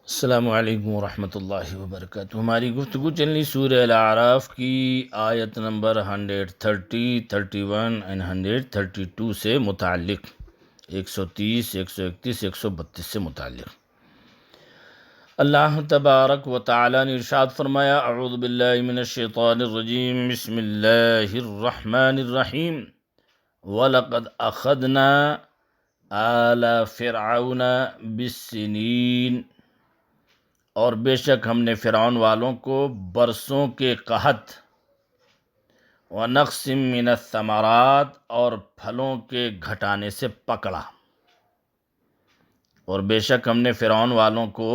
السلام علیکم ورحمۃ اللہ وبرکاتہ۔ ہماری گفتگو چلنی سورہ الاعراف کی آیت نمبر 130، 31 and 132 سے متعلق، 130، 131، 132 سے متعلق۔ اللہ تبارک و تعالی نے ارشاد فرمایا، اعوذ باللہ من الشیطان الرجیم، بسم اللہ الرحمن الرحیم، وَلَقَدْ أَخَذْنَا آلَ فِرْعَوْنَ بِالسِّنِينَ، اور بے شک ہم نے فرعون والوں کو برسوں کے قحط، وَنَقْصٍ مِّنَ الثَّمَرَاتِ، اور پھلوں کے گھٹانے سے پکڑا۔ اور بے شک ہم نے فرعون والوں کو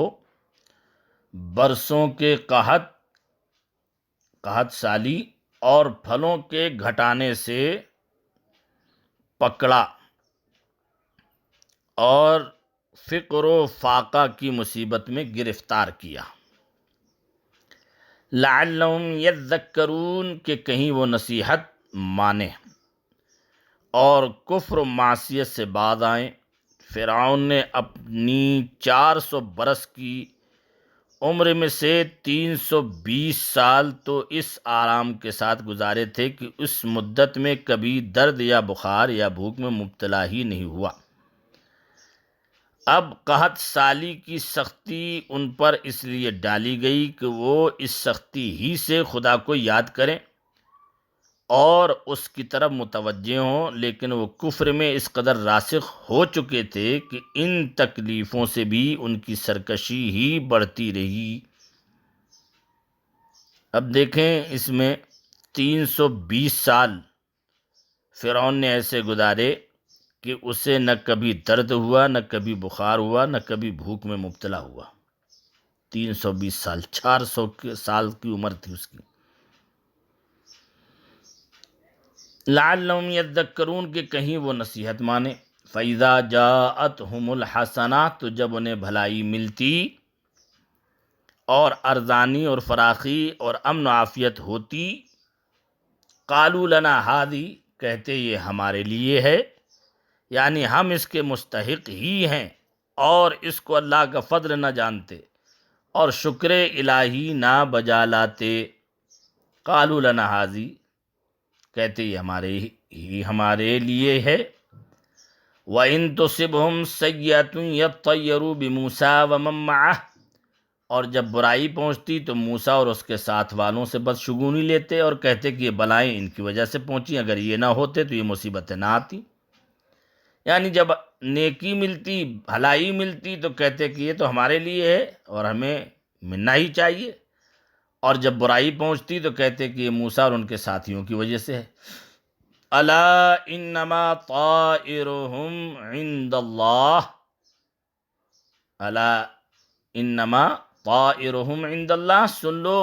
برسوں کے قحط سالی اور پھلوں کے گھٹانے سے پکڑا، اور فقر و فاقہ کی مصیبت میں گرفتار کیا۔ لعلہم یذکرون، کہ کہیں وہ نصیحت مانیں اور کفر و معصیت سے باز آئیں۔ فرعون نے اپنی 400 برس کی عمر میں سے 320 سال تو اس آرام کے ساتھ گزارے تھے کہ اس مدت میں کبھی درد یا بخار یا بھوک میں مبتلا ہی نہیں ہوا۔ اب قحط سالی کی سختی ان پر اس لیے ڈالی گئی کہ وہ اس سختی ہی سے خدا کو یاد کریں اور اس کی طرف متوجہ ہوں، لیکن وہ کفر میں اس قدر راسخ ہو چکے تھے کہ ان تکلیفوں سے بھی ان کی سرکشی ہی بڑھتی رہی۔ اب دیکھیں، اس میں 320 سال فرعون نے ایسے گزارے کہ اسے نہ کبھی درد ہوا، نہ کبھی بخار ہوا، نہ کبھی بھوک میں مبتلا ہوا۔ 320 سال، 400 سال کی عمر تھی اس کی۔ لعلہم یذکرون، کہ کہیں وہ نصیحت مانے۔ فَإِذَا جَاءَتْهُمُ الْحَسَنَاتُ، تو جب انہیں بھلائی ملتی اور ارزانی اور فراخی اور امن و عافیت ہوتی، قَالُوا لَنَا هَٰذِهِ، کہتے یہ ہمارے لیے ہے، یعنی ہم اس کے مستحق ہی ہیں اور اس کو اللہ کا فضل نہ جانتے اور شکر الہی نہ بجا لاتے۔ قَالُوا لَنَا هَٰذِهِ، کہتے یہ ہمارے لیے ہے۔ وَإِن تُصِبْهُمْ سَیِّئَةٌ یَطَّیَّرُوا بِمُوسَىٰ وَمَن مَّعَهُ، اور جب برائی پہنچتی تو موسیٰ اور اس کے ساتھ والوں سے بدشگونی لیتے اور کہتے کہ یہ بلائیں ان کی وجہ سے پہنچی، اگر یہ نہ ہوتے تو یہ مصیبتیں نہ آتی۔ یعنی جب نیکی ملتی، بھلائی ملتی، تو کہتے کہ یہ تو ہمارے لیے ہے اور ہمیں ملنا ہی چاہیے، اور جب برائی پہنچتی تو کہتے کہ یہ موسیٰ اور ان کے ساتھیوں کی وجہ سے ہے۔ الا انما طائرهم عند اللہ، الا انما طائرهم عند اللہ، سن لو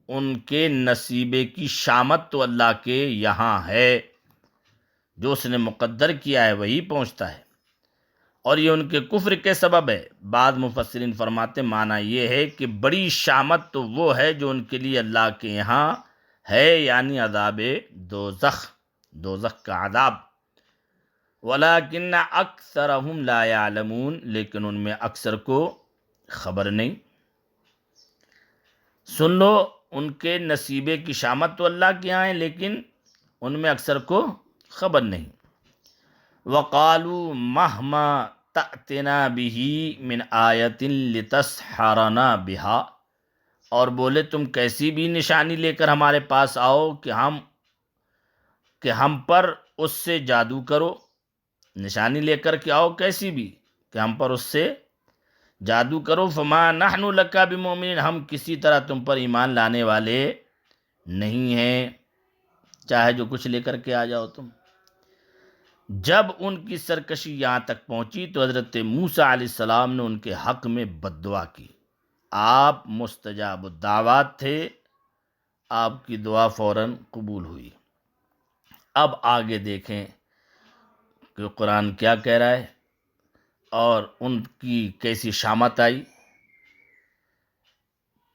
ان کے نصیبے کی شامت تو اللہ کے یہاں ہے، جو اس نے مقدر کیا ہے وہی پہنچتا ہے، اور یہ ان کے کفر کے سبب ہے۔ بعض مفسرین فرماتے معنی یہ ہے کہ بڑی شامت تو وہ ہے جو ان کے لیے اللہ کے یہاں ہے، یعنی عذاب دوزخ کا عذاب۔ وَلَٰكِنَّ أَكْثَرَهُمْ لَا يَعْلَمُونَ، لیکن ان میں اکثر کو خبر نہیں۔ سن لو ان کے نصیبے کی شامت تو اللہ کے یہاں ہے، لیکن ان میں اکثر کو خبر نہیں۔ وَقَالُوا مَهْمَا تَأْتِنَا بِهِ مِنْ آیَةٍ لِتَسْحَرَنَا بِهَا، اور بولے تم کیسی بھی نشانی لے کر ہمارے پاس آؤ کہ ہم پر اس سے جادو کرو۔ نشانی لے کر کے آؤ کیسی بھی کہ ہم پر اس سے جادو کرو۔ فَمَا نَحْنُ لَكَ بِمُؤْمِنِينَ، ہم کسی طرح تم پر ایمان لانے والے نہیں ہیں، چاہے جو کچھ لے کر کے آ جاؤ تم۔ جب ان کی سرکشی یہاں تک پہنچی تو حضرت موسیٰ علیہ السلام نے ان کے حق میں بد دعا کی۔ آپ مستجاب الدعوات تھے، آپ کی دعا فوراً قبول ہوئی۔ اب آگے دیکھیں کہ قرآن کیا کہہ رہا ہے اور ان کی کیسی شامت آئی۔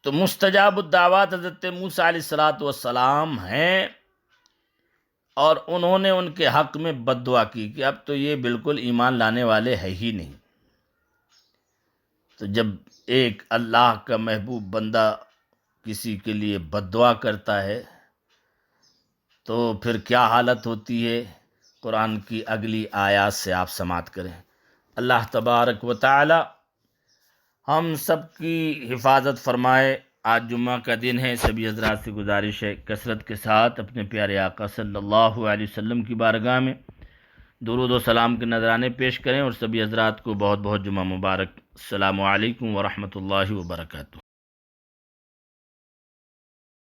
تو مستجاب الدعوات حضرت موسیٰ علیہ السلام ہیں، اور انہوں نے ان کے حق میں بد دعا کی کہ اب تو یہ بالکل ایمان لانے والے ہے ہی نہیں۔ تو جب ایک اللہ کا محبوب بندہ کسی کے لیے بد دعا کرتا ہے تو پھر کیا حالت ہوتی ہے، قرآن کی اگلی آیات سے آپ سماعت کریں۔ اللہ تبارک و تعالی ہم سب کی حفاظت فرمائے۔ آج جمعہ کا دن ہے، سبھی حضرات سے گزارش ہے کثرت کے ساتھ اپنے پیارے آقا صلی اللہ علیہ وسلم کی بارگاہ میں درود و سلام کے نذرانے پیش کریں، اور سبھی حضرات کو بہت بہت جمعہ مبارک۔ السلام علیکم ورحمۃ اللہ وبرکاتہ۔